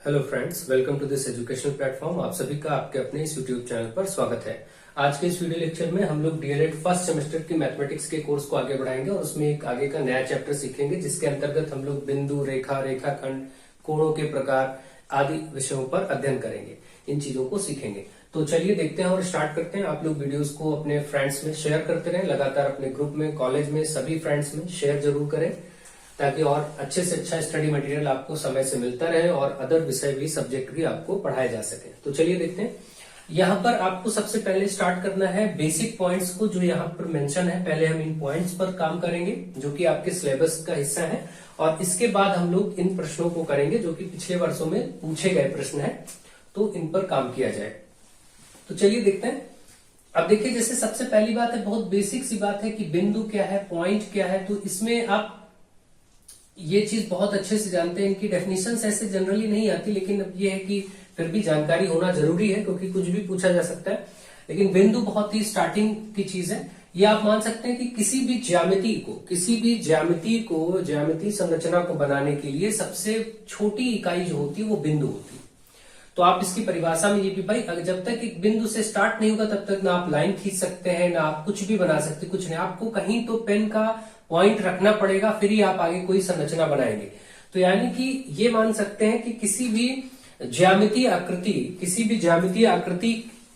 Hello friends, welcome to this educational platform. आप सभी का आपके अपने इस यूट्यूब चैनल पर स्वागत है। आज के इस वीडियो लेक्चर में हम लोग डीएलएड फर्स्ट सेमेस्टर की मैथमेटिक्स के कोर्स को आगे बढ़ाएंगे और उसमें एक आगे का नया चैप्टर सीखेंगे जिसके अंतर्गत हम लोग बिंदु, रेखा, रेखाखंड, कोणों के प्रकार आदि विषयों पर अध्ययन करेंगे। इन चीजों को सीखेंगे। तो चलिए देखते हैं और स्टार्ट करते हैं। आप लोग वीडियोस को अपने फ्रेंड्स में शेयर करते रहें, लगातार अपने ग्रुप में, कॉलेज में, सभी फ्रेंड्स में शेयर जरूर करें ताकि और अच्छे से अच्छा स्टडी मटेरियल आपको समय से मिलता रहे और अदर विषय भी, सब्जेक्ट भी आपको पढ़ाए जा सके। तो चलिए देखते हैं। यहाँ पर आपको सबसे पहले स्टार्ट करना है बेसिक पॉइंट्स को, जो यहाँ पर मेंशन है। पहले हम इन पॉइंट्स पर काम करेंगे जो कि आपके सिलेबस का हिस्सा है और इसके बाद हम लोग इन प्रश्नों को करेंगे जो कि पिछले वर्षों में पूछे गए प्रश्न है, तो इन पर काम किया जाए। तो चलिए देखते हैं। अब देखिए, जैसे सबसे पहली बात है, बहुत बेसिक सी बात है कि बिंदु क्या है, पॉइंट क्या है। तो इसमें आप ये चीज बहुत अच्छे से जानते हैं। इनकी डेफिनेशंस ऐसे जनरली नहीं आती, लेकिन अब ये है कि फिर भी जानकारी होना जरूरी है क्योंकि कुछ भी पूछा जा सकता है। लेकिन बिंदु बहुत ही स्टार्टिंग की चीज है। ये आप मान सकते हैं कि किसी भी ज्यामिति संरचना को बनाने के लिए सबसे छोटी इकाई जो होती है वो बिंदु होती है। तो आप इसकी परिभाषा में ये भी, भाई जब तक एक बिंदु से स्टार्ट नहीं होगा तब तक ना आप लाइन खींच सकते हैं, ना आप कुछ भी बना सकते, कुछ नहीं। आपको कहीं तो पेन का पॉइंट रखना पड़ेगा, फिर ही आप आगे कोई संरचना बनाएंगे। तो यानी कि ये मान सकते हैं कि किसी भी ज्यामितीय आकृति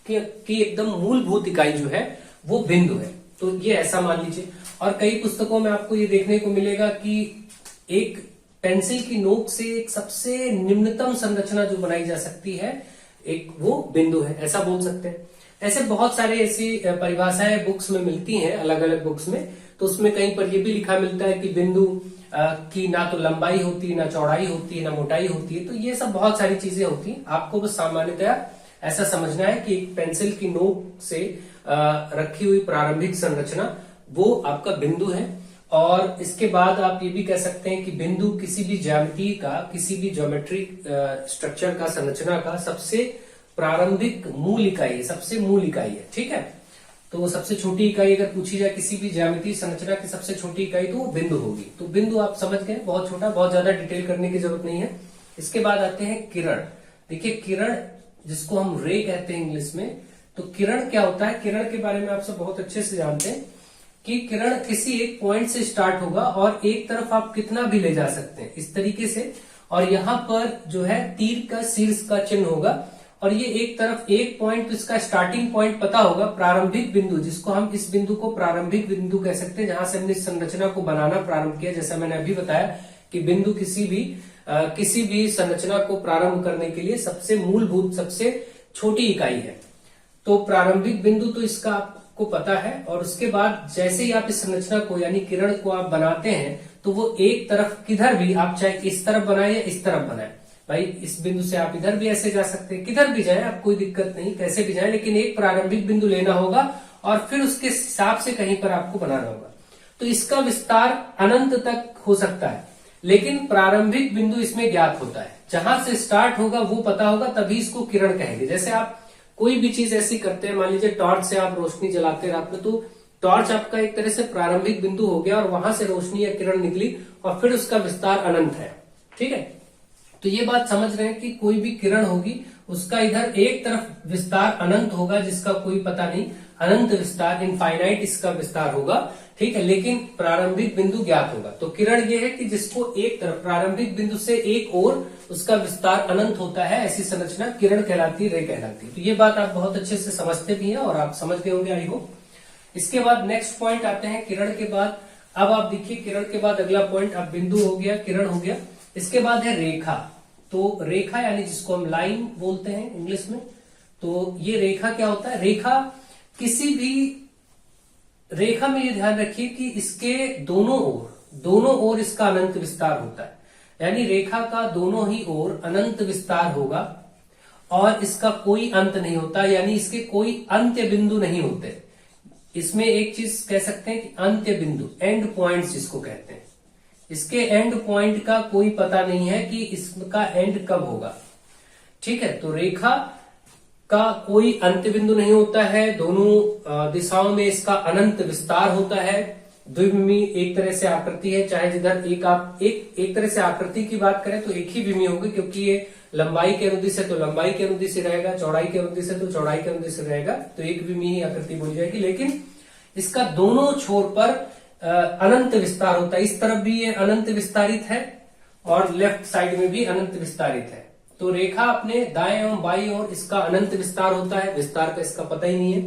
की एकदम मूलभूत इकाई जो है वो बिंदु है। तो ये ऐसा मान लीजिए। और कई पुस्तकों में आपको ये देखने को मिलेगा कि एक पेंसिल की नोक से एक सबसे निम्नतम संरचना जो बनाई जा सकती है, एक वो बिंदु है, ऐसा बोल सकते हैं। ऐसे बहुत सारे ऐसी परिभाषाएं बुक्स में मिलती हैं, अलग अलग बुक्स में। तो उसमें कहीं पर यह भी लिखा मिलता है कि बिंदु की ना तो लंबाई होती है, ना चौड़ाई होती है, ना मोटाई होती है। तो ये सब बहुत सारी चीजें होती हैं। आपको बस सामान्यतया ऐसा समझना है कि एक पेंसिल की नोक से रखी हुई प्रारंभिक संरचना वो आपका बिंदु है। और इसके बाद आप ये भी कह सकते हैं कि बिंदु किसी भी ज्यामिति का, किसी भी ज्योमेट्रिक स्ट्रक्चर का, संरचना का सबसे प्रारंभिक मूल इकाई, सबसे मूल इकाई है। ठीक है। तो सबसे छोटी इकाई अगर पूछी जाए किसी भी ज्यामितीय संरचना की सबसे छोटी इकाई, तो वो बिंदु होगी। तो बिंदु आप समझ गए, बहुत छोटा, बहुत ज्यादा डिटेल करने की जरूरत नहीं है। इसके बाद आते हैं किरण। देखिए, किरण जिसको हम रे कहते हैं इंग्लिश में, तो किरण क्या होता है? किरण के बारे में आप सब बहुत अच्छे से जानते हैं कि किरण किसी एक पॉइंट से स्टार्ट होगा और एक तरफ आप कितना भी ले जा सकते हैं, इस तरीके से। और यहाँ पर जो है तीर का शीर्ष का चिन्ह होगा और ये एक तरफ एक पॉइंट, तो इसका स्टार्टिंग पॉइंट पता होगा, प्रारंभिक बिंदु, जिसको हम इस बिंदु को प्रारंभिक बिंदु कह सकते हैं, जहां से हमने संरचना को बनाना प्रारंभ किया। जैसा मैंने अभी बताया कि बिंदु किसी भी संरचना को प्रारंभ करने के लिए सबसे मूलभूत, सबसे छोटी इकाई है। तो प्रारंभिक बिंदु तो इसका आपको पता है। और उसके बाद जैसे ही आप इस संरचना को, यानी किरण को आप बनाते हैं, तो वो एक तरफ किधर भी, आप चाहे इस तरफ बनाए या इस तरफ बनाए, भाई इस बिंदु से आप इधर भी ऐसे जा सकते हैं, किधर भी जाए आप, कोई दिक्कत नहीं, कैसे भी जाए, लेकिन एक प्रारंभिक बिंदु लेना होगा और फिर उसके हिसाब से कहीं पर आपको बनाना होगा। तो इसका विस्तार अनंत तक हो सकता है, लेकिन प्रारंभिक बिंदु इसमें ज्ञात होता है। जहां से स्टार्ट होगा वो पता होगा, तभी इसको किरण कहेंगे। जैसे आप कोई भी चीज ऐसी करते हैं, मान लीजिए टॉर्च से आप रोशनी जलाते रात में, तो टॉर्च आपका एक तरह से प्रारंभिक बिंदु हो गया और वहां से रोशनी या किरण निकली और फिर उसका विस्तार अनंत है। ठीक है। तो ये बात समझ रहे हैं कि कोई भी किरण होगी, उसका इधर एक तरफ विस्तार अनंत होगा जिसका कोई पता नहीं, अनंत विस्तार, इनफाइनाइट इसका विस्तार होगा। ठीक है। लेकिन प्रारंभिक बिंदु ज्ञात होगा। तो किरण ये है कि जिसको एक तरफ, प्रारंभिक बिंदु से एक और उसका विस्तार अनंत होता है, ऐसी संरचना किरण कहलाती है, रे कहलाती है। तो ये बात आप बहुत अच्छे से समझते भी हैं और आप समझ गए होंगे, आई होप। इसके बाद नेक्स्ट पॉइंट आते हैं किरण के बाद। अब आप देखिए, किरण के बाद अगला पॉइंट, अब बिंदु हो गया, किरण हो गया, इसके बाद है रेखा। तो रेखा यानी जिसको हम लाइन बोलते हैं इंग्लिश में, तो ये रेखा क्या होता है? किसी भी रेखा में ये ध्यान रखिए कि इसके दोनों ओर इसका अनंत विस्तार होता है। यानी रेखा का दोनों ही ओर अनंत विस्तार होगा और इसका कोई अंत नहीं होता, यानी इसके कोई अंत्य बिंदु नहीं होते। इसमें एक चीज कह सकते हैं कि अंत्य बिंदु, एंड पॉइंट्स जिसको कहते हैं, इसके एंड पॉइंट का कोई पता नहीं है कि इसका एंड कब होगा। ठीक है। तो रेखा का कोई अंत्य बिंदु नहीं होता है, दोनों दिशाओं में इसका अनंत विस्तार होता है। द्विविमी एक तरह से आकृति है, चाहे जिधर एक तरह से आकृति की बात करें तो एक ही विमी होगी, क्योंकि ये लंबाई के अनुदिश है तो लंबाई के अनुदिश रहेगा, चौड़ाई के अनुदिश है तो चौड़ाई के अनुदिश रहेगा, तो एक विमीय आकृति बोली जाएगी। लेकिन इसका दोनों छोर पर अनंत विस्तार होता है। इस तरफ भी ये अनंत विस्तारित है और लेफ्ट साइड में भी अनंत विस्तारित है। तो रेखा अपने दाएं एवं बाईं ओर इसका अनंत विस्तार होता है, विस्तार का इसका पता ही नहीं है,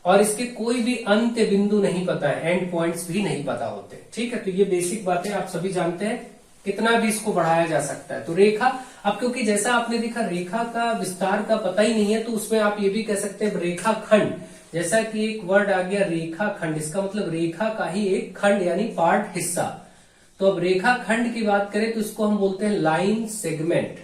और इसके कोई भी अंत्य बिंदु नहीं पता है, एंड पॉइंट्स भी नहीं पता होते। ठीक है, तो ये बेसिक बातें आप सभी जानते हैं, कितना भी इसको बढ़ाया जा सकता है। तो रेखा, अब क्योंकि जैसा आपने देखा रेखा का विस्तार का पता ही नहीं है, तो उसमें आप ये भी कह सकते हैं रेखा खंड, जैसा कि एक वर्ड आ गया रेखा खंड, इसका मतलब रेखा का ही एक खंड यानी पार्ट, हिस्सा। तो अब रेखा खंड की बात करें तो इसको हम बोलते हैं लाइन सेगमेंट।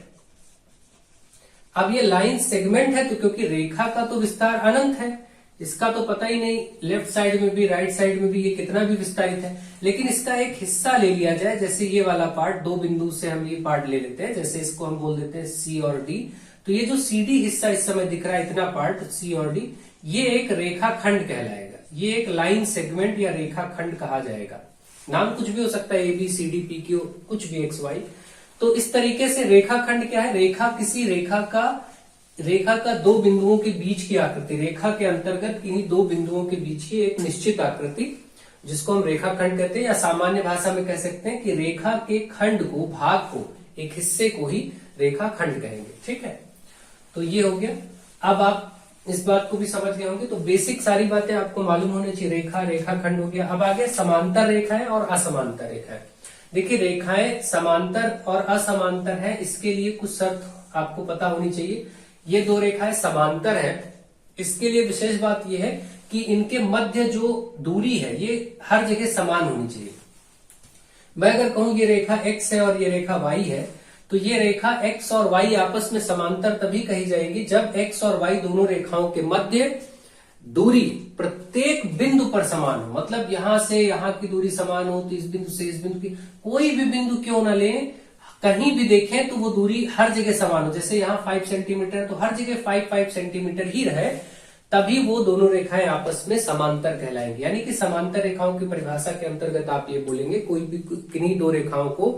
अब ये लाइन सेगमेंट है तो क्योंकि रेखा का तो विस्तार अनंत है, इसका तो पता ही नहीं, लेफ्ट साइड में भी राइट साइड में भी ये कितना भी विस्तारित है, लेकिन इसका एक हिस्सा ले लिया जाए, जैसे ये वाला पार्ट, दो बिंदु से हम ये पार्ट ले लेते हैं, जैसे इसको हम बोल देते हैं सी और डी। तो ये जो सी डी हिस्सा इस समय दिख रहा है, इतना पार्ट सी और डी, ये एक रेखा खंड कहलाएगा, ये एक लाइन सेगमेंट या रेखा खंड कहा जाएगा। नाम कुछ भी हो सकता है, A B C D P Q, कुछ भी एक्स वाई। तो इस तरीके से रेखा खंड क्या है, रेखा किसी रेखा का दो बिंदुओं के बीच की आकृति, रेखा के अंतर्गत किन्हीं दो बिंदुओं के बीच की एक निश्चित आकृति, जिसको हम रेखा खंड कहते हैं, या सामान्य भाषा में कह सकते हैं कि रेखा के खंड को, भाग को, एक हिस्से को ही रेखा खंड कहेंगे। ठीक है, तो ये हो गया। अब आप इस बात को भी समझ गए होंगे, तो बेसिक सारी बातें आपको मालूम होनी चाहिए। रेखा, रेखा खंड हो गया। अब आगे समांतर रेखाएं और असमांतर रेखाएं। देखिए रेखाएं समांतर और असमांतर है, इसके लिए कुछ शर्त आपको पता होनी चाहिए। ये दो रेखाएं समांतर है, इसके लिए विशेष बात यह है कि इनके मध्य जो दूरी है ये हर जगह समान होनी चाहिए। मैं अगर कहूं ये रेखा x है और ये रेखा y है, तो ये रेखा x और y आपस में समांतर तभी कही जाएगी जब x और y दोनों रेखाओं के मध्य दूरी प्रत्येक बिंदु पर समान हो। मतलब यहां से यहां की दूरी समान हो, तो इस बिंदु से इस बिंदु की, कोई भी बिंदु क्यों ना लें, कहीं भी देखें तो वो दूरी हर जगह समान हो। जैसे यहाँ 5 सेंटीमीटर, तो हर जगह 5 सेंटीमीटर ही रहे, तभी वो दोनों रेखाएं आपस में समांतर कहलाएंगी। यानी कि समांतर रेखाओं की परिभाषा के अंतर्गत आप ये बोलेंगे कोई भी किन्हीं दो रेखाओं को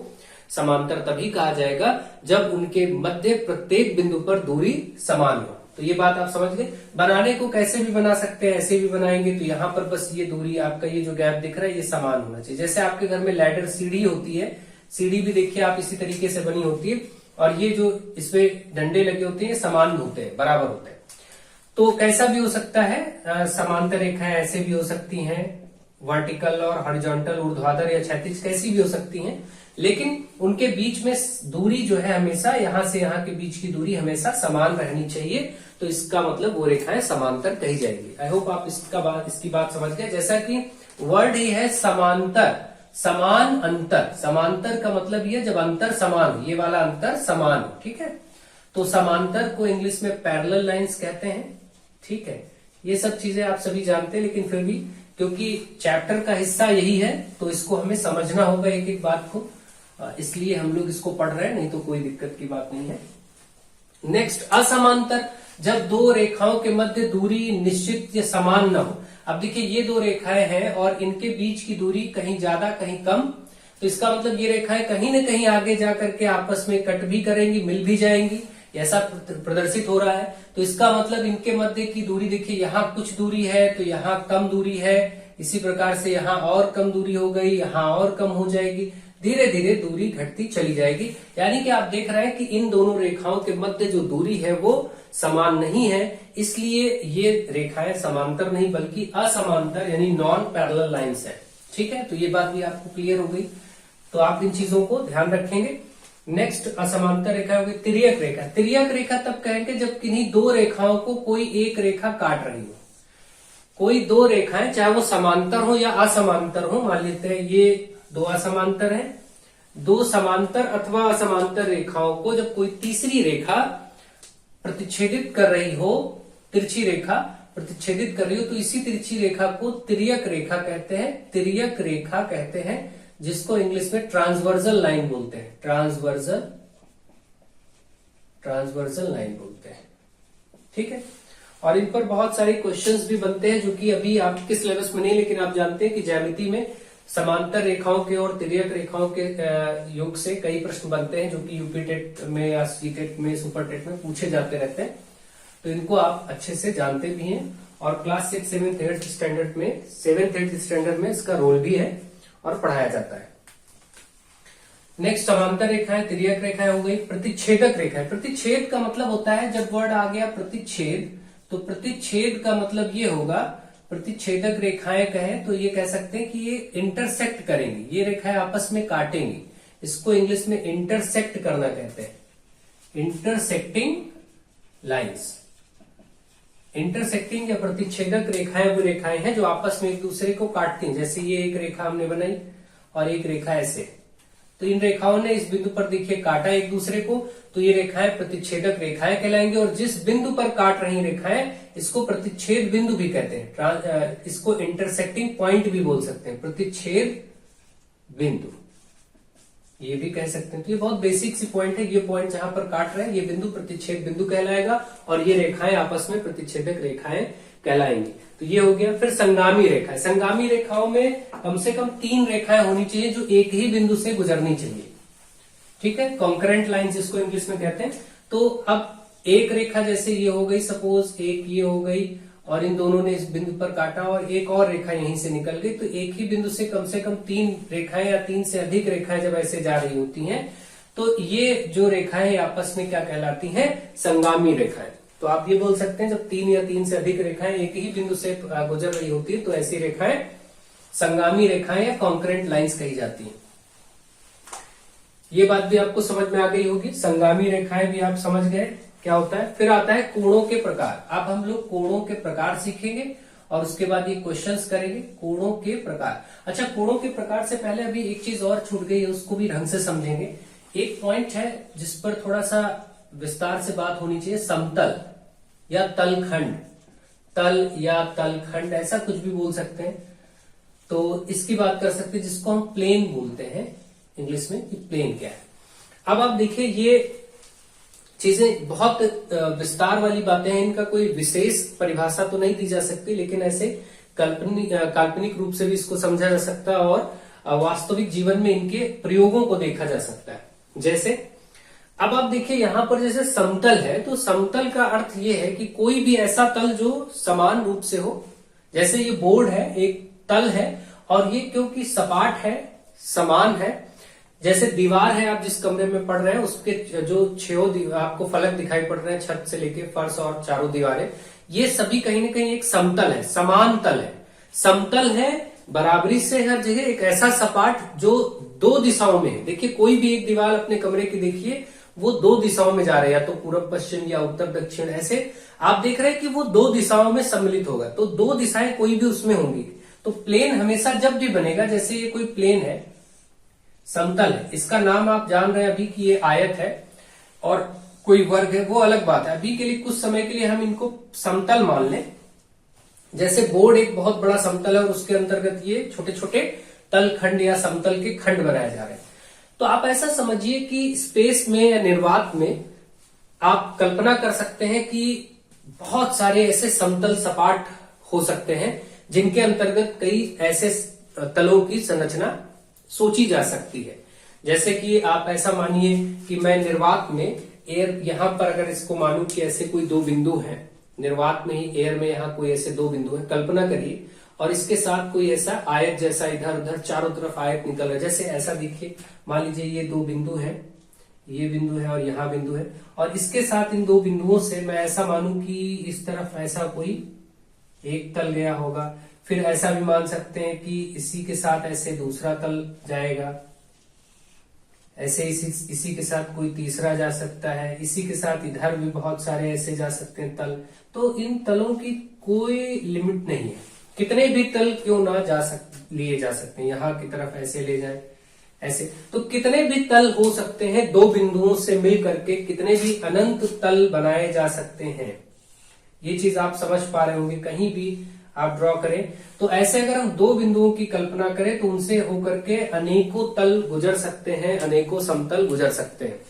समांतर तभी कहा जाएगा जब उनके मध्य प्रत्येक बिंदु पर दूरी समान हो। तो ये बात आप समझ गए। बनाने को कैसे भी बना सकते हैं, ऐसे भी बनाएंगे। तो यहाँ पर बस ये दूरी, आपका ये जो गैप दिख रहा है, ये समान होना चाहिए। जैसे आपके घर में लैडर सीढ़ी होती है, सीढ़ी भी देखिए आप इसी तरीके से बनी होती है, और ये जो इसमें डंडे लगे होते हैं समान होते हैं, बराबर होते हैं। तो कैसा भी हो सकता है, समांतर रेखाएं ऐसे भी हो सकती हैं, वर्टिकल और हॉरिजॉन्टल, ऊर्ध्वाधर या क्षैतिज, कैसी भी हो सकती हैं, लेकिन उनके बीच में दूरी जो है हमेशा, यहां से यहां के बीच की दूरी हमेशा समान रहनी चाहिए। तो इसका मतलब वो रेखाएं समांतर कही जाएगी। आई होप आप इसकी बात समझ गए। जैसा कि वर्ड ही है समांतर, समान अंतर। समांतर का मतलब ये जब अंतर समान हो, ये वाला अंतर समान हो। ठीक है, तो समांतर को इंग्लिश में पैरेलल लाइंस कहते हैं। ठीक है, ये सब चीजें आप सभी जानते हैं, लेकिन फिर भी क्योंकि चैप्टर का हिस्सा यही है तो इसको हमें समझना होगा एक एक बात को, इसलिए हम लोग इसको पढ़ रहे हैं, नहीं तो कोई दिक्कत की बात नहीं है। नेक्स्ट, असमांतर, जब दो रेखाओं के मध्य दूरी निश्चित या समान न हो। अब देखिए ये दो रेखाएं हैं और इनके बीच की दूरी कहीं ज्यादा कहीं कम, तो इसका मतलब ये रेखाएं कहीं न कहीं आगे जाकर के आपस में कट भी करेंगी, मिल भी जाएंगी, ऐसा प्रदर्शित हो रहा है। तो इसका मतलब इनके मध्य की दूरी देखिए, यहाँ कुछ दूरी है तो यहाँ कम दूरी है, इसी प्रकार से यहाँ और कम दूरी हो गई, यहाँ और कम हो जाएगी, धीरे धीरे दूरी घटती चली जाएगी। यानी कि आप देख रहे हैं कि इन दोनों रेखाओं के मध्य जो दूरी है वो समान नहीं है, इसलिए ये रेखाएं समांतर नहीं बल्कि असमांतर यानी नॉन पैरेलल लाइंस है। ठीक है, तो ये बात भी आपको क्लियर हो गई, तो आप इन चीजों को ध्यान रखेंगे। नेक्स्ट, असमांतर रेखा होगी तिर्यक रेखा। तिर्यक रेखा तब कहेंगे जब किन्हीं दो रेखाओं को कोई एक रेखा काट रही हो। कोई दो रेखाएं, चाहे वो समांतर हो या असमांतर हो, मान लेते हैं ये दो असमांतर हैं, दो समांतर अथवा असमांतर रेखाओं को जब कोई तीसरी रेखा प्रतिच्छेदित कर रही हो, तिरछी रेखा प्रतिच्छेदित कर रही हो, तो इसी तिरछी रेखा को तिर्यक रेखा कहते हैं। तिर्यक रेखा कहते हैं, जिसको इंग्लिश में ट्रांसवर्जल लाइन बोलते हैं। ट्रांसवर्जल लाइन बोलते हैं। ठीक है, और इन पर बहुत सारे क्वेश्चंस भी बनते हैं जो कि अभी आपके सिलेबस में नहीं, लेकिन आप जानते हैं कि ज्यामिति में समांतर रेखाओं के और तिर्यक रेखाओं के योग से कई प्रश्न बनते हैं जो कि यूपी टेट में या सी टेट में, सुपर टेट में पूछे जाते रहते हैं, तो इनको आप अच्छे से जानते भी हैं। और क्लास 6, 7, 8 स्टैंडर्ड में इसका रोल भी है और पढ़ाया जाता है। नेक्स्ट समांतर रेखाएं, तिर्यक रेखाएं हो गई। प्रतिच्छेदक रेखाएं, प्रतिच्छेद का मतलब होता है, जब वर्ड आ गया प्रतिच्छेद, तो प्रतिच्छेद का मतलब ये होगा, प्रतिच्छेदक रेखाएं कहें तो ये कह सकते हैं कि ये इंटरसेक्ट करेंगी, ये रेखाएं आपस में काटेंगी। इसको इंग्लिश में इंटरसेक्ट करना कहते हैं, इंटरसेक्टिंग लाइंस। इंटरसेक्टिंग या प्रतिच्छेदक रेखाएं वो रेखाएं हैं जो आपस में एक दूसरे को काटती हैं। जैसे ये एक रेखा हमने बनाई और एक रेखा ऐसे, तो इन रेखाओं ने इस बिंदु पर देखिए काटा एक दूसरे को, तो ये रेखाएं प्रतिच्छेदक रेखाएं कहलाएंगी। और जिस बिंदु पर काट रही रेखाएं, इसको प्रतिच्छेद बिंदु भी कहते हैं, इसको इंटरसेक्टिंग पॉइंट भी बोल सकते हैं, प्रतिच्छेद बिंदु ये भी कह सकते हैं। तो ये बहुत बेसिक सी पॉइंट है, ये पॉइंट जहां पर काट रहे हैं ये बिंदु प्रतिच्छेद बिंदु कहलाएगा और ये रेखाएं आपस में प्रतिच्छेदक रेखाएं कहलाएंगी। तो ये हो गया। फिर संगामी रेखाएं, संगामी रेखाओं में कम से कम 3 रेखाएं होनी चाहिए जो एक ही बिंदु से गुजरनी चाहिए, ठीक है, कॉन्करेंट लाइंस जिसको इंग्लिश में कहते हैं। तो अब एक रेखा जैसे ये हो गई, सपोज एक ये हो गई और इन दोनों ने इस बिंदु पर काटा और एक और रेखा यहीं से निकल गई, तो एक ही बिंदु से कम 3 रेखाएं या 3 से अधिक रेखाएं जब ऐसे जा रही होती हैं, तो ये जो रेखाएं आपस में क्या कहलाती हैं, संगामी रेखाएं। तो आप ये बोल सकते हैं जब 3 या 3 से अधिक रेखाएं एक ही बिंदु से गुजर रही होती है तो ऐसी रेखाएं संगामी रेखाएं या कॉन्करेंट लाइंस कही जाती हैं। ये बात भी आपको समझ में आ गई होगी, संगामी रेखाएं भी आप समझ गए क्या होता है। फिर आता है कोणों के प्रकार। अब हम लोग कोणों के प्रकार सीखेंगे और उसके बाद ये क्वेश्चंस करेंगे, कोणों के प्रकार। अच्छा, कोणों के प्रकार से पहले अभी एक चीज और छूट गई है, उसको भी ढंग से समझेंगे। एक पॉइंट है जिस पर थोड़ा सा विस्तार से बात होनी चाहिए, समतल या तलखंड, तल या तलखंड ऐसा कुछ भी बोल सकते हैं। तो इसकी बात कर सकते हैं जिसको हम प्लेन बोलते हैं इंग्लिश में, कि प्लेन क्या है। अब आप देखिए ये चीजें बहुत विस्तार वाली बातें हैं, इनका कोई विशेष परिभाषा तो नहीं दी जा सकती, लेकिन ऐसे काल्पनिक रूप से भी इसको समझा जा सकता है और वास्तविक जीवन में इनके प्रयोगों को देखा जा सकता है। जैसे अब आप देखिए यहां पर जैसे समतल है, तो समतल का अर्थ ये है कि कोई भी ऐसा तल जो समान रूप से हो। जैसे ये बोर्ड है, एक तल है और ये क्योंकि सपाट है, समान है। जैसे दीवार है, आप जिस कमरे में पढ़ रहे हैं उसके जो 6 आपको फलक दिखाई पड़ रहे हैं, छत से लेके फर्श और चारों दीवारें, ये सभी कहीं न कहीं एक समतल है, समान तल है, समतल है, बराबरी से हर जगह एक ऐसा सपाट जो 2 दिशाओं में है। देखिए कोई भी एक दीवार अपने कमरे की देखिए, वो 2 दिशाओं में जा रहे हैं, या तो पूर्व पश्चिम या उत्तर दक्षिण, ऐसे आप देख रहे हैं कि वो 2 दिशाओं में सम्मिलित होगा। तो 2 दिशाएं कोई भी उसमें होंगी। तो प्लेन हमेशा जब भी बनेगा, जैसे ये कोई प्लेन है, समतल है, इसका नाम आप जान रहे हैं अभी कि ये आयत है और कोई वर्ग है, वो अलग बात है। अभी के लिए कुछ समय के लिए हम इनको समतल मान लें। जैसे बोर्ड एक बहुत बड़ा समतल है और उसके अंतर्गत ये छोटे छोटे तल खंड या समतल के खंड बनाए जा रहे हैं। तो आप ऐसा समझिए कि स्पेस में या निर्वात में आप कल्पना कर सकते हैं कि बहुत सारे ऐसे समतल सपाट हो सकते हैं जिनके अंतर्गत कई ऐसे तलों की संरचना सोची जा सकती है। जैसे कि आप ऐसा मानिए कि मैं निर्वात में एयर, यहां पर अगर इसको मानूं कि ऐसे कोई 2 बिंदु हैं, निर्वात में ही एयर में यहां कोई ऐसे 2 बिंदु हैं, कल्पना करिए, और इसके साथ कोई ऐसा आयत जैसा इधर उधर चारों तरफ आयत निकल रहा है। जैसे ऐसा देखिए, मान लीजिए ये 2 बिंदु हैं, ये बिंदु है और यहाँ बिंदु है, और इसके साथ इन 2 बिंदुओं से मैं ऐसा मानूं कि इस तरफ ऐसा कोई एक तल गया होगा। फिर ऐसा भी मान सकते हैं कि इसी के साथ ऐसे दूसरा तल जाएगा, ऐसे इसी के साथ कोई तीसरा जा सकता है, इसी के साथ इधर भी बहुत सारे ऐसे जा सकते हैं तल। तो इन तलों की कोई लिमिट नहीं है, कितने भी तल क्यों ना लिए जा सकते हैं। यहाँ की तरफ ऐसे ले जाए, ऐसे, तो कितने भी तल हो सकते हैं, 2 बिंदुओं से मिल करके कितने भी अनंत तल बनाए जा सकते हैं। ये चीज आप समझ पा रहे होंगे, कहीं भी आप ड्रॉ करें तो ऐसे अगर हम 2 बिंदुओं की कल्पना करें तो उनसे होकर के अनेकों तल गुजर सकते हैं, अनेकों समतल गुजर सकते हैं।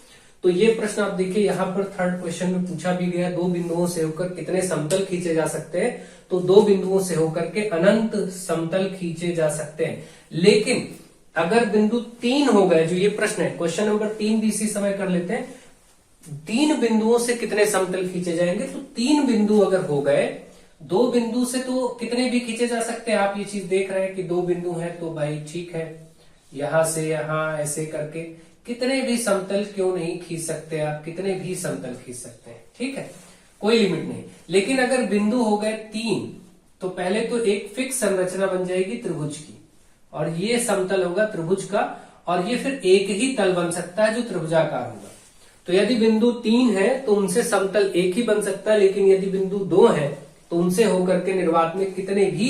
तो ये प्रश्न आप देखिए यहाँ पर थर्ड क्वेश्चन में पूछा भी गया, दो बिंदुओं से होकर कितने समतल खींचे जा सकते हैं, तो दो बिंदुओं से होकर के अनंत समतल खींचे जा सकते हैं। लेकिन अगर बिंदु 3 हो गए, जो ये प्रश्न है क्वेश्चन नंबर 3 भी इसी समय कर लेते हैं, 3 बिंदुओं से कितने समतल खींचे जाएंगे, तो 3 बिंदु अगर हो गए, 2 बिंदु से तो कितने भी खींचे जा सकते हैं। आप ये चीज देख रहे हैं कि 2 बिंदु है तो भाई ठीक है, यहां से यहां ऐसे करके कितने भी समतल क्यों नहीं खींच सकते, आप कितने भी समतल खींच सकते हैं, ठीक है, कोई लिमिट नहीं। लेकिन अगर बिंदु हो गए 3, तो पहले तो एक फिक्स संरचना बन जाएगी त्रिभुज की, और ये समतल होगा त्रिभुज का, और ये फिर एक ही तल बन सकता है जो त्रिभुजाकार होगा। तो यदि बिंदु 3 है तो उनसे समतल एक ही बन सकता है, लेकिन यदि बिंदु 2 है तो उनसे होकर के निर्वात में कितने भी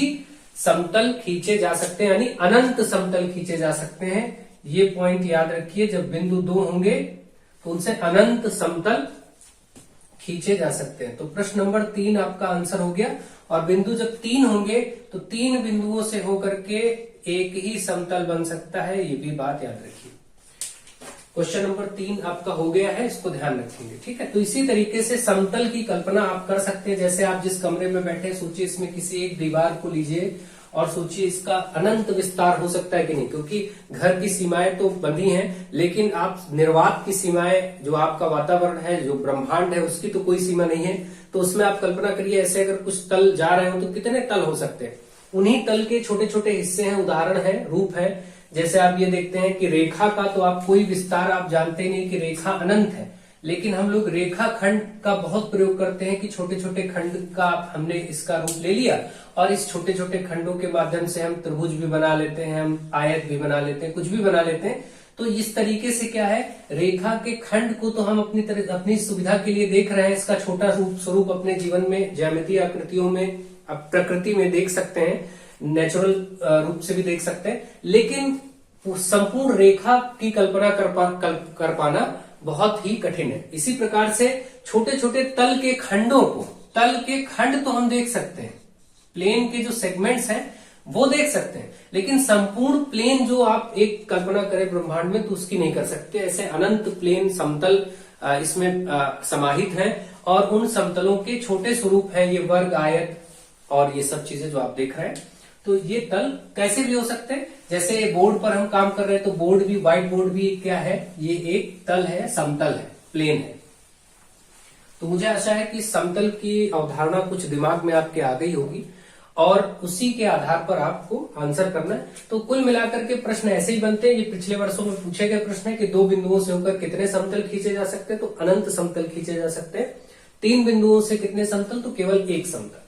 समतल खींचे जा सकते हैं, यानी अनंत समतल खींचे जा सकते हैं। ये पॉइंट याद रखिए, जब बिंदु 2 होंगे तो उनसे अनंत समतल खींचे जा सकते हैं। तो प्रश्न नंबर 3 आपका आंसर हो गया। और बिंदु जब 3 होंगे तो 3 बिंदुओं से होकर के एक ही समतल बन सकता है, ये भी बात याद रखिए। क्वेश्चन नंबर 3 आपका हो गया है, इसको ध्यान रखेंगे, ठीक है। तो इसी तरीके से समतल की कल्पना आप कर सकते हैं। जैसे आप जिस कमरे में बैठे, सोचिए इसमें किसी एक दीवार को लीजिए और सोचिए इसका अनंत विस्तार हो सकता है कि नहीं, क्योंकि घर की सीमाएं तो बंधी हैं, लेकिन आप निर्वात की सीमाएं, जो आपका वातावरण है, जो ब्रह्मांड है, उसकी तो कोई सीमा नहीं है। तो उसमें आप कल्पना करिए, ऐसे अगर कुछ तल जा रहे हो तो कितने तल हो सकते हैं। उन्हीं तल के छोटे छोटे हिस्से हैं, उदाहरण है, रूप है। जैसे आप ये देखते हैं कि रेखा का तो आप कोई विस्तार आप जानते नहीं कि रेखा अनंत है, लेकिन हम लोग रेखा खंड का बहुत प्रयोग करते हैं कि छोटे छोटे खंड का हमने इसका रूप ले लिया, और इस छोटे छोटे खंडों के माध्यम से हम त्रिभुज भी बना लेते हैं, हम आयत भी बना लेते हैं, कुछ भी बना लेते हैं। तो इस तरीके से क्या है, रेखा के खंड को तो हम अपनी सुविधा के लिए देख रहे हैं, इसका छोटा स्वरूप अपने जीवन में ज्यामितीय आकृतियों में, प्रकृति में देख सकते हैं, नेचुरल रूप से भी देख सकते हैं, लेकिन संपूर्ण रेखा की कल्पना कर पाना बहुत ही कठिन है। इसी प्रकार से छोटे छोटे तल के खंडों को, तल के खंड तो हम देख सकते हैं, प्लेन के जो सेगमेंट्स हैं वो देख सकते हैं, लेकिन संपूर्ण प्लेन जो आप एक कल्पना करें ब्रह्मांड में, तो उसकी नहीं कर सकते। ऐसे अनंत प्लेन समतल इसमें समाहित हैं, और उन समतलों के छोटे स्वरूप हैं ये वर्ग, आयत और ये सब चीजें जो आप देख रहे हैं। तो ये तल कैसे भी हो सकते हैं, जैसे बोर्ड पर हम काम कर रहे हैं तो बोर्ड भी, व्हाइट बोर्ड भी क्या है, ये एक तल है, समतल है, प्लेन है। तो मुझे आशा है कि समतल की अवधारणा कुछ दिमाग में आपके आ गई होगी, और उसी के आधार पर आपको आंसर करना है। तो कुल मिलाकर के प्रश्न ऐसे ही बनते हैं, ये पिछले वर्षों में पूछे गए प्रश्न है कि 2 बिंदुओं से होकर कितने समतल खींचे जा सकते हैं, तो अनंत समतल खींचे जा सकते हैं। 3 बिंदुओं से कितने समतल, तो केवल एक समतल।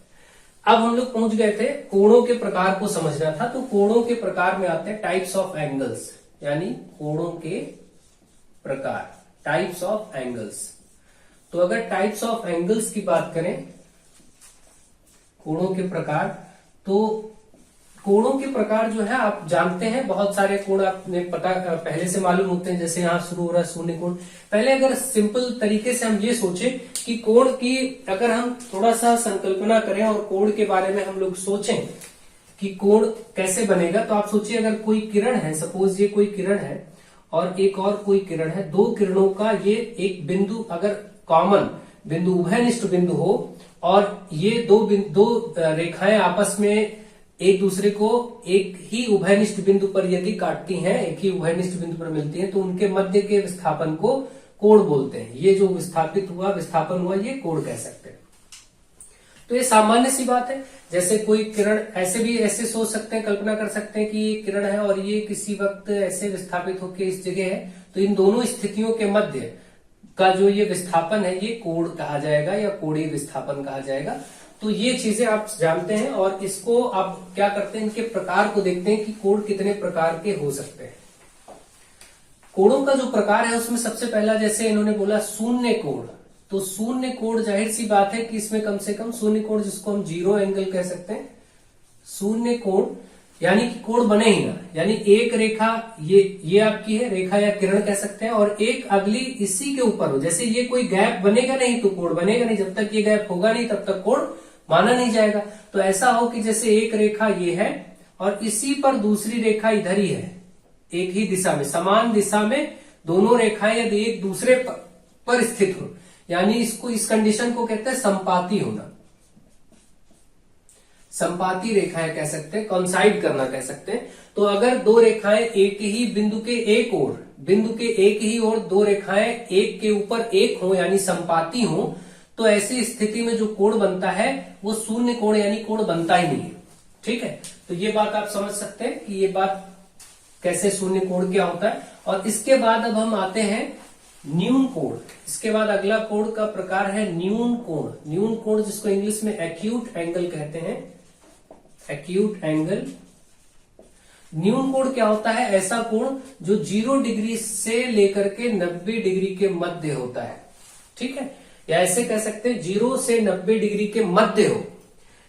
अब हम लोग पहुंच गए थे कोणों के प्रकार को समझना था, तो कोणों के प्रकार में आते हैं टाइप्स ऑफ एंगल्स, यानी कोणों के प्रकार, टाइप्स ऑफ एंगल्स। तो अगर टाइप्स ऑफ एंगल्स की बात करें, कोणों के प्रकार, तो कोणों के प्रकार जो है आप जानते हैं, बहुत सारे कोण आपने पहले से मालूम होते हैं। जैसे यहां शुरू हो रहा है शून्य कोण। पहले अगर सिंपल तरीके से हम ये सोचें कि कोण की अगर हम थोड़ा सा संकल्पना करें और कोण के बारे में हम लोग सोचें कि कोण कैसे बनेगा, तो आप सोचिए अगर कोई किरण है, सपोज ये कोई किरण है और एक और कोई किरण है, 2 किरणों का ये एक बिंदु अगर कॉमन बिंदु, उभयनिष्ठ बिंदु हो, और ये दो रेखाएं आपस में एक दूसरे को एक ही उभयनिष्ठ बिंदु पर यदि काटती हैं, एक ही उभयनिष्ठ बिंदु पर मिलती हैं, तो उनके मध्य के विस्थापन को कोण बोलते हैं। ये जो विस्थापन हुआ ये कोण कह सकते हैं। तो ये सामान्य सी बात है। जैसे कोई किरण ऐसे सोच सकते हैं, कल्पना कर सकते हैं कि ये किरण है और ये किसी वक्त ऐसे विस्थापित होकर इस जगह है, तो इन दोनों स्थितियों के मध्य का जो ये विस्थापन है ये कोण कहा जाएगा या कोणीय विस्थापन कहा जाएगा। तो ये चीजें आप जानते हैं, और इसको आप क्या करते हैं, इनके प्रकार को देखते हैं कि कोण कितने प्रकार के हो सकते हैं। कोणों का जो प्रकार है उसमें सबसे पहला, जैसे इन्होंने बोला शून्य कोण, तो शून्य कोण जाहिर सी बात है कि इसमें कम से कम शून्य कोण, जिसको हम 0 एंगल कह सकते हैं, शून्य कोण यानी कि कोण बने ही ना, यानी एक रेखा ये आपकी है रेखा या किरण कह सकते हैं, और एक अगली इसी के ऊपर हो। जैसे ये कोई गैप बनेगा नहीं तो कोण बनेगा नहीं, जब तक ये गैप होगा नहीं तब तक कोण माना नहीं जाएगा। तो ऐसा हो कि जैसे एक रेखा ये है और इसी पर दूसरी रेखा इधर ही है, एक ही दिशा में, समान दिशा में दोनों रेखाएं यदि एक दूसरे पर स्थित हो, यानी इसको, इस कंडीशन को कहते हैं संपाती होना। संपाती रेखाएं कह सकते हैं, कॉन्साइड करना कह सकते हैं। तो अगर दो रेखाएं एक ही बिंदु के एक ओर दो रेखाएं एक के ऊपर एक हो यानी संपाती हो, तो ऐसी स्थिति में जो कोण बनता है वो शून्य कोण यानी कोण बनता ही नहीं है। ठीक है, तो ये बात आप समझ सकते हैं कि ये बात कैसे शून्य कोण क्या होता है। और इसके बाद अब हम आते हैं न्यून कोण। इसके बाद अगला कोण का प्रकार है न्यून कोण। न्यून कोण जिसको इंग्लिश में एक्यूट एंगल कहते हैं, एक्यूट एंगल। न्यून कोण क्या होता है? ऐसा कोण जो 0 डिग्री से लेकर के 90 डिग्री के मध्य होता है। ठीक है, या ऐसे कह सकते हैं 0 से 90 डिग्री के मध्य हो,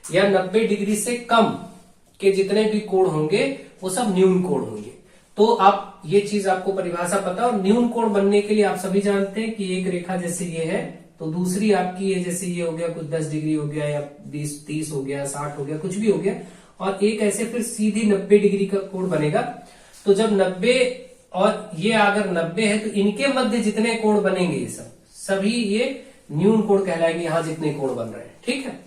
या 90 डिग्री से कम के जितने भी कोण होंगे वो सब न्यून कोण होंगे। तो आप ये चीज आपको परिभाषा पता। और न्यून कोण बनने के लिए आप सभी जानते हैं कि एक रेखा जैसे ये है तो दूसरी आपकी ये, जैसे ये हो गया कुछ 10 डिग्री हो गया या 30 हो गया, 60 हो गया, कुछ भी हो गया, और एक ऐसे फिर सीधी 90 डिग्री का कोण बनेगा। तो जब 90 और ये अगर 90 है तो इनके मध्य जितने कोण बनेंगे ये सभी ये न्यून कोण कहलाएंगे, यहां जितने कोण बन रहे हैं। ठीक है,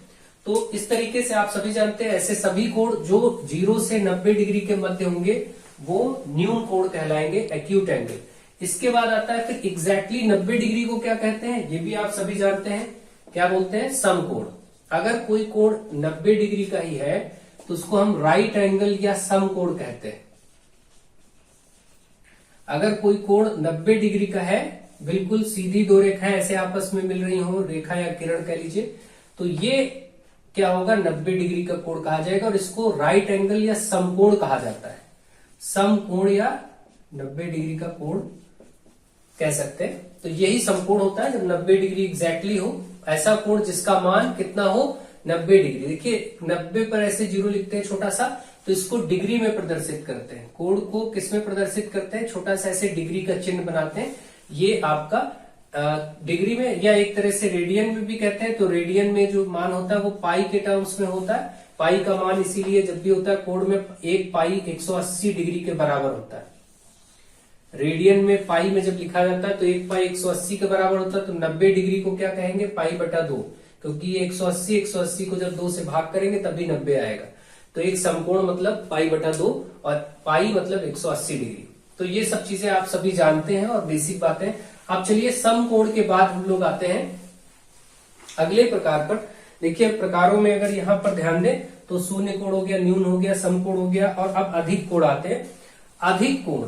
तो इस तरीके से आप सभी जानते हैं ऐसे सभी कोण जो 0 से 90 डिग्री के मध्य होंगे वो न्यून कोण कहलाएंगे, एक्यूट एंगल। इसके बाद आता है फिर एग्जैक्टली 90 डिग्री को क्या कहते हैं, ये भी आप सभी जानते हैं, क्या बोलते हैं? समकोण। अगर कोई कोण 90 डिग्री का ही है तो उसको हम राइट एंगल या समकोण कहते हैं। अगर कोई कोण 90 डिग्री का है, बिल्कुल सीधी दो रेखाएं ऐसे आपस में मिल रही हो, रेखा या किरण कह लीजिए, तो ये क्या होगा? 90 डिग्री का कोण कहा जाएगा और इसको राइट एंगल या समकोण कहा जाता है। समकोण या 90 डिग्री का कोण कह सकते हैं। तो यही समकोण होता है जब 90 डिग्री एग्जैक्टली हो, ऐसा कोण जिसका मान कितना हो? 90 डिग्री। देखिए 90 पर ऐसे 0 लिखते हैं छोटा सा, तो इसको डिग्री में प्रदर्शित करते हैं। कोण को किस में प्रदर्शित करते हैं? छोटा सा ऐसे डिग्री का चिन्ह बनाते हैं। ये आपका डिग्री में, या एक तरह से रेडियन में भी कहते हैं। तो रेडियन में जो मान होता है वो पाई के टर्म्स में होता है। पाई का मान इसीलिए जब भी होता है कोण में, एक पाई 180 डिग्री के बराबर होता है। रेडियन में पाई में जब लिखा जाता है तो एक पाई 180 के बराबर होता है। तो 90 डिग्री को क्या कहेंगे? पाई बटा 2, क्योंकि ये 180 को जब 2 से भाग करेंगे तभी 90 आएगा। तो एक समकोण मतलब पाई बटा 2 और पाई मतलब 180 डिग्री। तो ये सब चीजें आप सभी जानते हैं और बेसिक बातें। अब चलिए समकोण के बाद हम लोग आते हैं अगले प्रकार पर। देखिए प्रकारों में अगर यहां पर ध्यान दें तो शून्य कोण हो गया, न्यून हो गया, समकोण हो गया, और अब अधिक कोण आते हैं। अधिक कोण,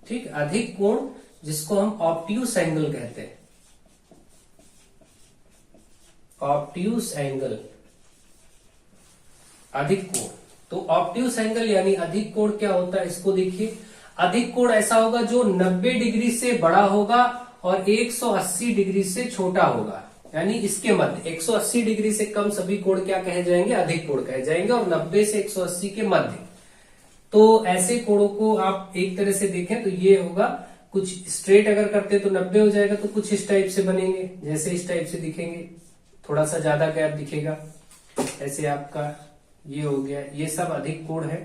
ठीक, अधिक कोण जिसको हम ऑब्ट्यूस एंगल कहते हैं। ऑब्ट्यूस एंगल, अधिक कोण। तो ऑब्ट्यूस एंगल यानी अधिक कोण क्या होता है, इसको देखिए। अधिक कोण ऐसा होगा जो 90 डिग्री से बड़ा होगा और 180 डिग्री से छोटा होगा, यानी इसके मध्य। 180 डिग्री से कम सभी कोण क्या कहे जाएंगे? अधिक कोण कहे जाएंगे, और 90 से 180 के मध्य। तो ऐसे कोणों को आप एक तरह से देखें तो ये होगा, कुछ स्ट्रेट अगर करते तो 90 हो जाएगा, तो कुछ इस टाइप से बनेंगे, जैसे इस टाइप से दिखेंगे, थोड़ा सा ज्यादा गैप दिखेगा, ऐसे आपका ये हो गया। ये सब अधिक कोण है।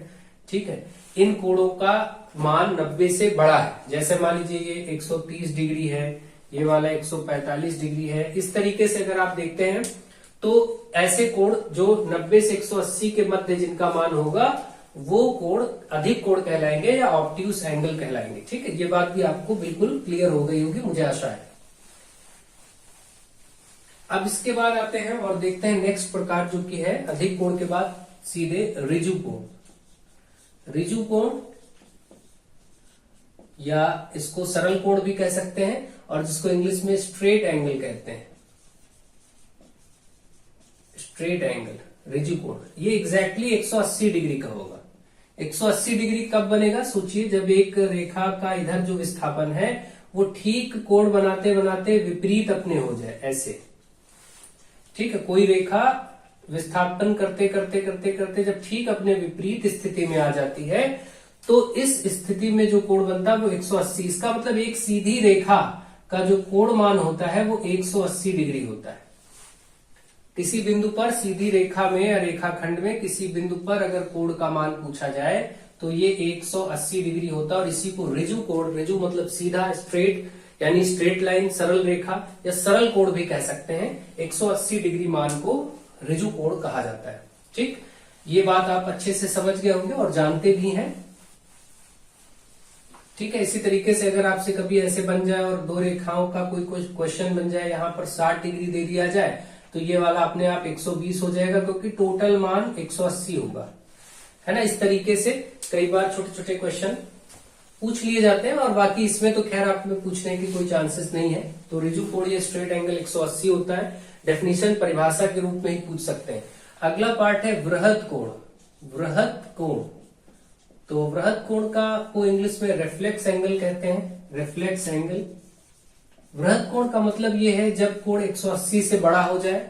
ठीक है, इन कोणों का मान 90 से बड़ा है। जैसे मान लीजिए ये 130 डिग्री है, ये वाला 145 डिग्री है। इस तरीके से अगर आप देखते हैं तो ऐसे कोण जो 90 से 180 के मध्य जिनका मान होगा वो कोण अधिक कोण कहलाएंगे या ऑब्ट्यूस एंगल कहलाएंगे। ठीक है, ये बात भी आपको बिल्कुल क्लियर हो गई होगी, मुझे आशा है। अब इसके बाद आते हैं और देखते हैं नेक्स्ट प्रकार जो कि है अधिक कोण के बाद सीधे ऋजु कोण। ऋजु कोण या इसको सरल कोण भी कह सकते हैं, और जिसको इंग्लिश में स्ट्रेट एंगल कहते हैं। स्ट्रेट एंगल, ऋजु कोण, ये एग्जैक्टली 180 डिग्री का होगा। 180 डिग्री कब बनेगा? सोचिए, जब एक रेखा का इधर जो विस्थापन है वो ठीक कोण बनाते बनाते विपरीत अपने हो जाए, ऐसे। ठीक है, कोई रेखा विस्थापन करते करते करते करते जब ठीक अपने विपरीत स्थिति में आ जाती है तो इस स्थिति में जो कोण बनता है वो 180। इसका मतलब एक सीधी रेखा का जो कोण मान होता है वो 180 डिग्री होता है। किसी बिंदु पर सीधी रेखा में या रेखाखंड में किसी बिंदु पर अगर कोण का मान पूछा जाए तो ये 180 डिग्री होता है, और इसी को ऋजु कोण, ऋजु मतलब सीधा, स्ट्रेट, यानी स्ट्रेट लाइन, सरल रेखा या सरल कोण भी कह सकते हैं। 180 डिग्री मान को ऋजु कोण कहा जाता है। ठीक, ये बात आप अच्छे से समझ गए होंगे और जानते भी हैं। ठीक है, इसी तरीके से अगर आपसे कभी ऐसे बन जाए और दो रेखाओं का कोई क्वेश्चन बन जाए, यहां पर 60 डिग्री दे दिया जाए तो ये वाला अपने आप 120 हो जाएगा, क्योंकि टोटल मान 180 होगा, है ना। इस तरीके से कई बार छोटे छोटे क्वेश्चन पूछ लिए जाते हैं, और बाकी इसमें तो खैर आप में पूछने की कोई चांसेस नहीं है। तो ऋजु कोण या स्ट्रेट एंगल 180 होता है। डेफिनेशन परिभाषा के रूप में ही पूछ सकते हैं। अगला पार्ट है वृहत कोण। वृहत कोण, तो वृहत कोण को इंग्लिश में रिफ्लेक्स एंगल कहते हैं। Reflex angle. वृहत कोण का मतलब यह है जब कोण 180 से बड़ा हो जाए,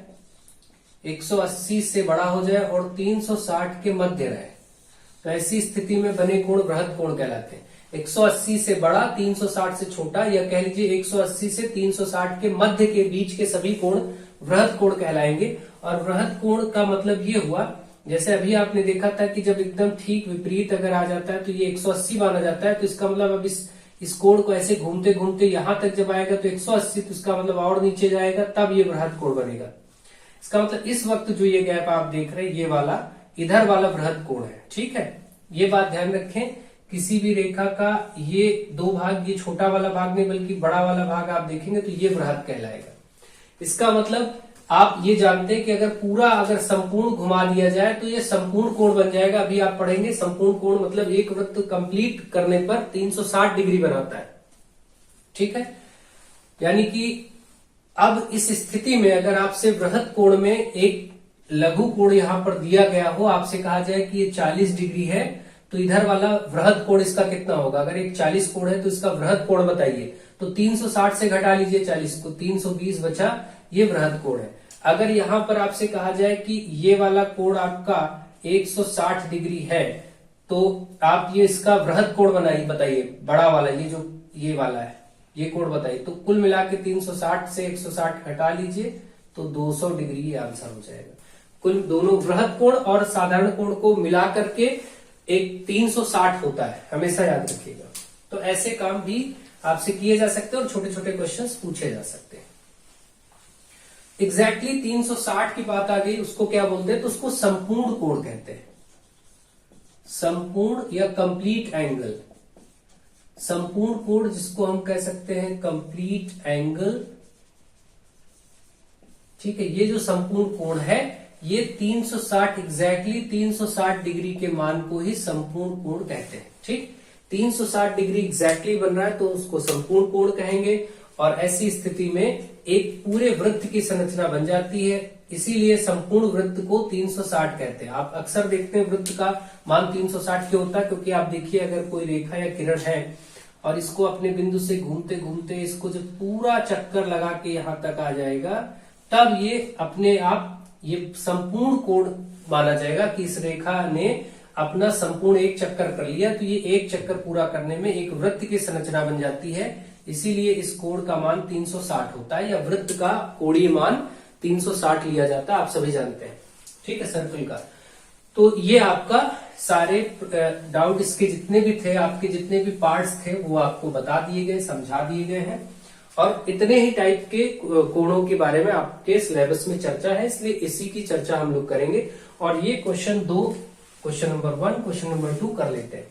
180 से बड़ा हो जाए और 360 के मध्य रहे, तो ऐसी स्थिति में बने कोण वृहत कोण कहलाते हैं। 180 से बड़ा, 360 से छोटा, या कह लीजिए 180 से 360 के मध्य के बीच के सभी कोण वृहत कोण कहलाएंगे। और वृहत कोण का मतलब ये हुआ, जैसे अभी आपने देखा था कि जब एकदम ठीक विपरीत अगर आ जाता है तो ये 180 माना जाता है, तो इसका मतलब अब इस कोण को ऐसे घूमते घूमते यहां तक जब आएगा तो 180, तो इसका मतलब और नीचे जाएगा, तब ये वृहत कोण बनेगा। इसका मतलब इस वक्त जो ये गैप आप देख रहे हैं, ये वाला इधर वाला वृहत कोण है। ठीक है, ये बात ध्यान रखें। किसी भी रेखा का ये दो भाग, ये छोटा वाला भाग नहीं बल्कि बड़ा वाला भाग आप देखेंगे तो ये वृहत कहलाएगा। इसका मतलब आप ये जानते हैं कि अगर संपूर्ण घुमा दिया जाए तो ये संपूर्ण कोण बन जाएगा। अभी आप पढ़ेंगे संपूर्ण कोण मतलब एक वृत्त कंप्लीट करने पर 360 डिग्री बनाता है। ठीक है, यानी कि अब इस स्थिति में अगर आपसे वृहत कोण में एक लघु कोण यहां पर दिया गया हो, आपसे कहा जाए कि ये 40 डिग्री है, तो इधर वाला वृहत कोण इसका कितना होगा? अगर एक 40 कोण है तो इसका वृहत कोण बताइए। तो 360 से घटा लीजिए 40 को, 320 बचा, ये वृहत कोण है। अगर यहां पर आपसे कहा जाए कि ये वाला कोण आपका 160 डिग्री है, तो आप ये इसका वृहत कोण बनाइए, बताइए बड़ा वाला, ये जो ये वाला है, ये कोण बताइए। तो कुल मिला के 360 से 160 घटा लीजिए तो 200 डिग्री ये आंसर हो जाएगा। कुल दोनों वृहत कोण और साधारण कोण को मिला करके एक 360 होता है, हमेशा याद रखिएगा। तो ऐसे काम भी आपसे किए जा सकते हैं और छोटे छोटे क्वेश्चंस पूछे जा सकते हैं। एग्जैक्टली 360 की बात आ गई, उसको क्या बोलते हैं? तो उसको संपूर्ण कोण कहते हैं। संपूर्ण या कंप्लीट एंगल, संपूर्ण कोण जिसको हम कह सकते हैं कंप्लीट एंगल। ठीक है, ये जो संपूर्ण कोण है ये 360 एग्जैक्टली 360 डिग्री के मान को ही संपूर्ण कोण कहते हैं। ठीक, 360 डिग्री एग्जैक्टली बन रहा है तो उसको संपूर्ण कोण कहेंगे। और ऐसी स्थिति में एक पूरे वृत्त की संरचना बन जाती है, इसीलिए संपूर्ण वृत्त को 360 कहते हैं। आप अक्सर देखते हैं वृत्त का मान 360 क्यों होता है? क्योंकि आप देखिए अगर कोई रेखा या किरण है और इसको अपने बिंदु से घूमते घूमते इसको जब पूरा चक्कर लगा के यहां तक आ जाएगा, तब ये अपने आप ये संपूर्ण कोण माना जाएगा कि इस रेखा ने अपना संपूर्ण एक चक्कर कर लिया। तो ये एक चक्कर पूरा करने में एक वृत्त की संरचना बन जाती है, इसीलिए इस कोण का मान 360 होता है, या वृत्त का कोणीय मान 360 लिया जाता है, आप सभी जानते हैं। ठीक है, सर्कल का। तो ये आपका सारे डाउट इसके जितने भी थे, आपके जितने भी पार्ट्स थे वो आपको बता दिए गए, समझा दिए गए हैं। और इतने ही टाइप के कोणों के बारे में आपके सिलेबस में चर्चा है, इसलिए इसी की चर्चा हम लोग करेंगे। और ये question 2, question number 1, question number 2 कर लेते हैं।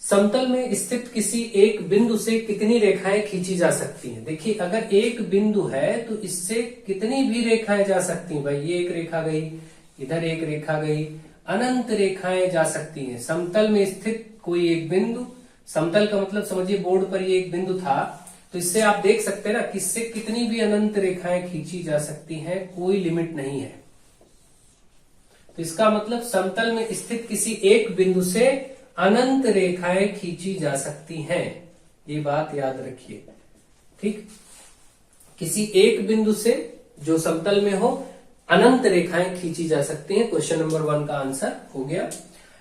समतल में स्थित किसी एक बिंदु से कितनी रेखाएं खींची जा सकती हैं? देखिए अगर एक बिंदु है तो इससे कितनी भी रेखाएं जा सकती हैं। भाई ये एक रेखा गई, इधर एक रेखा गई, अनंत रेखाएं जा सकती हैं। समतल में स्थित कोई एक बिंदु, समतल का मतलब समझिए बोर्ड पर ये एक बिंदु था, तो इससे आप देख सकते हैं ना कि इससे कितनी भी अनंत रेखाएं खींची जा सकती हैं, कोई लिमिट नहीं है। तो इसका मतलब समतल में स्थित किसी एक बिंदु से अनंत रेखाएं खींची जा सकती हैं, ये बात याद रखिए। ठीक, किसी एक बिंदु से जो समतल में हो अनंत रेखाएं खींची जा सकती हैं। क्वेश्चन नंबर 1 का आंसर हो गया।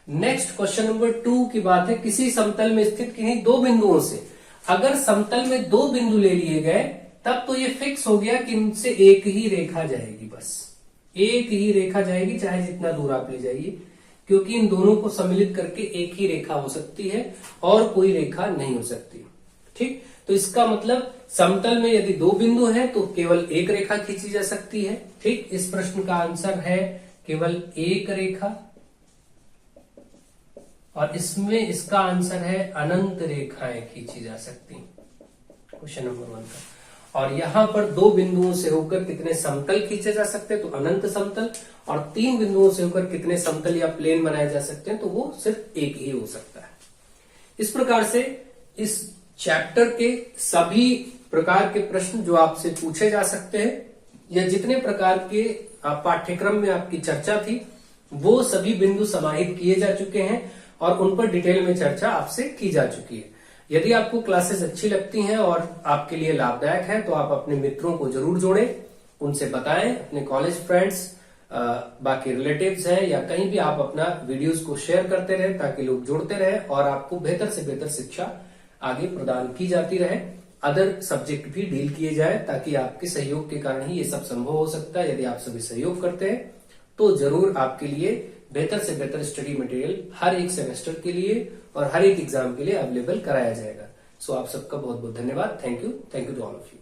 नेक्स्ट क्वेश्चन नंबर 2 की बात है, किसी समतल में स्थित किन्हीं दो बिंदुओं से अगर समतल में दो बिंदु ले लिए गए तब तो ये फिक्स हो गया कि इनसे एक ही रेखा जाएगी, बस एक ही रेखा जाएगी, चाहे जितना दूर आप ले जाइए, क्योंकि इन दोनों को सम्मिलित करके एक ही रेखा हो सकती है और कोई रेखा नहीं हो सकती। ठीक, तो इसका मतलब समतल में यदि दो बिंदु हैं तो केवल एक रेखा खींची जा सकती है। ठीक, इस प्रश्न का आंसर है केवल एक रेखा, और इसमें इसका आंसर है अनंत रेखाएं खींची जा सकती हैं, क्वेश्चन नंबर 1 का। और यहां पर दो बिंदुओं से होकर कितने समतल खींचे जा सकते हैं, तो अनंत समतल, और 3 बिंदुओं से होकर कितने समतल या प्लेन बनाए जा सकते हैं, तो वो सिर्फ एक ही हो सकता है। इस प्रकार से इस चैप्टर के सभी प्रकार के प्रश्न जो आपसे पूछे जा सकते हैं, या जितने प्रकार के पाठ्यक्रम में आपकी चर्चा थी, वो सभी बिंदु समाहित किए जा चुके हैं और उन पर डिटेल में चर्चा आपसे की जा चुकी है। यदि आपको क्लासेस अच्छी लगती हैं और आपके लिए लाभदायक है तो आप अपने मित्रों को जरूर जोड़ें, उनसे बताएं, अपने कॉलेज फ्रेंड्स, बाकी रिलेटिव्स हैं या कहीं भी आप अपना वीडियोस को शेयर करते रहे ताकि लोग जुड़ते रहे और आपको बेहतर से बेहतर शिक्षा आगे प्रदान की जाती रहे। अदर सब्जेक्ट भी डील किए जाए ताकि आपके सहयोग के कारण ही ये सब संभव हो सकता है। यदि आप सभी सहयोग करते हैं तो जरूर आपके लिए बेहतर से बेहतर स्टडी मटेरियल हर एक सेमेस्टर के लिए और हर एक एग्जाम के लिए अवेलेबल कराया जाएगा। सो आप सबका बहुत बहुत धन्यवाद। Thank you to all of you.